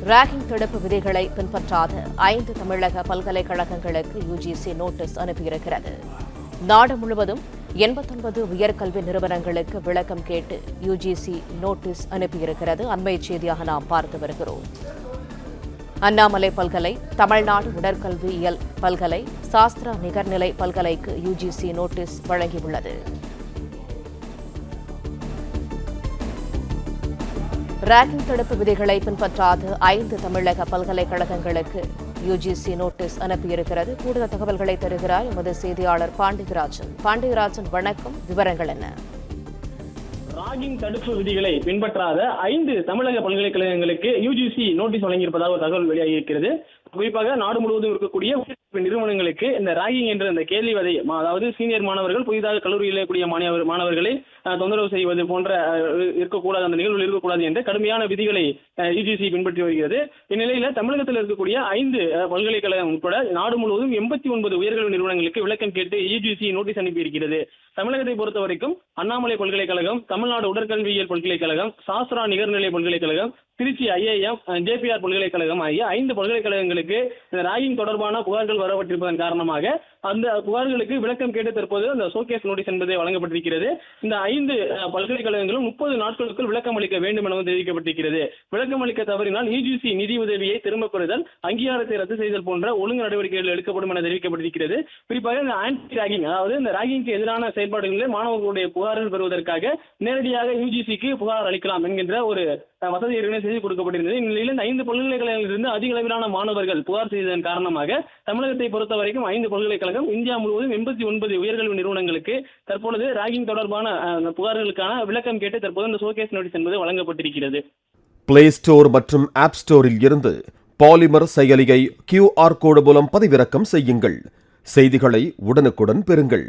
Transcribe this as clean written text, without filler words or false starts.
Ragging தடுப்பு விதிகளை பின்பற்றாத 5 தமிழக பல்கலைக்கழகங்களுக்கு யுஜிசி நோட்டீஸ் அனுப்பியிருக்கிறது. நாடு முழுவதும் 89 உயர்கல்வி நிறுவனங்களுக்கு விளக்கம் கேட்டு யுஜிசி நோட்டீஸ் அனுப்பியிருக்கிறது. அண்மை செய்தியாக நாம் பார்த்து வருகிறோம். அண்ணாமலை பல்கலை, தமிழ்நாடு உடற்கல்வியியல் பல்கலை, சாஸ்திரா நிகர்நிலை பல்கலைக்கு யுஜிசி நோட்டீஸ் வழங்கியுள்ளது. ராகிங் தடுப்பு விதிகளை பின்பற்றாத 5 தமிழக பல்கலைக்கழகங்களுக்கு யுஜிசி நோட்டீஸ் அனுப்பியிருக்கிறது. கூடுதல் தகவல்களை தருகிறார் எமது செய்தியாளர் பாண்டியராஜன். வணக்கம், விவரங்கள் என்ன? ராகிங் தடுப்பு விதிகளை பின்பற்றாத 5 தமிழக பல்கலைக்கழகங்களுக்கு யுஜிசி நோட்டீஸ் வழங்கியிருப்பதாக ஒரு தகவல் வெளியாகியிருக்கிறது. குறிப்பாக நாடு முழுவதும் இருக்கக்கூடிய நிறுவனங்களுக்கு இந்த ராகிங் என்ற இந்த கேள்வி வதை, அதாவது சீனியர் மாணவர்கள் புதிதாக கல்லூரியில் இருக்கக்கூடிய மாணவர்களை தொந்தரவு செய்வது போன்ற இருக்கக்கூடாது, அந்த நிகழ்வுகள் இருக்கக்கூடாது என்ற கடுமையான விதிகளை யுஜிசி பின்பற்றி வருகிறது. இந்நிலையில தமிழகத்தில் இருக்கக்கூடிய 5 பல்கலைக்கழகம் உட்பட நாடு முழுவதும் 89 உயர்கல்வி நிறுவனங்களுக்கு விளக்கம் கேட்டு யுஜிசி நோட்டீஸ் அனுப்பியிருக்கிறது. தமிழகத்தை பொறுத்த வரைக்கும் அண்ணாமலை பல்கலைக்கழகம், தமிழ்நாடு உடற்கல்வியியல் பல்கலைக்கழகம், சாஸ்திரா நிகர்நிலை பல்கலைக்கழகம், திருச்சி ஐஐஎம், ஜேபிஆர் பல்கலைக்கழகம் ஆகிய 5 பல்கலைக்கழகங்களுக்கு ராகிங் தொடர்பான புகார்கள் வரப்பட்டிருப்பதன் காரணமாக அந்த புகார்களுக்கு விளக்கம் கேட்டு தற்போது அந்த ஷோகேஸ் நோட்டீஸ் என்பதை வழங்கப்பட்டிருக்கிறது. இந்த 5 பல்கலைக்கழகங்களும் 30 நாட்களுக்குள் விளக்கம் அளிக்க வேண்டும் எனவும் தெரிவிக்கப்பட்டிருக்கிறது. விளக்கம் அளிக்க தவறினால் யுஜிசி நிதி உதவியை திரும்பப் பெறுதல், அங்கீகாரத்தை ரத்து செய்தல் போன்ற ஒழுங்கு நடவடிக்கைகள் எடுக்கப்படும் என தெரிவிக்கப்பட்டிருக்கிறது. குறிப்பாக இந்த ஆன்டி ராகிங், அதாவது இந்த ராகிங்க்கு எதிரான செயல்பாடுகளில் மாணவர்களுடைய புகார்கள் பெறுவதற்காக நேரடியாக யுஜிசிக்கு புகார் அளிக்கலாம் என்கின்ற ஒரு வசதி ஏற்கனவே செய்து கொடுக்கப்பட்டிருந்தது. இந்நிலையில் இந்த 5 பல்கலைக்கழகங்களிலிருந்து அதிக அளவிலான மாணவர்கள் புகார் செய்ததன் காரணமாக தமிழகத்தை பொறுத்த வரைக்கும் 5 பல்கலைக்கழகம் இந்தியா முழுவதும் 89 உயர்கல்வி நிறுவனங்களுக்கு தற்பொழுது ராகிங் தொடர்பான புகார்களுக்கான விளக்கம் கேட்டு தற்போது இந்த ஷோகேஸ் நோட்டீஸ் என்பது வழங்கப்பட்டிருக்கிறது. பிளே ஸ்டோர் மற்றும் ஆப் ஸ்டோரில் இருந்து பாலிமர் செயலியை QR கோடு மூலம் பதிவிறக்கம் செய்யுங்கள். செய்திகளை உடனுக்குடன் பெறுங்கள்.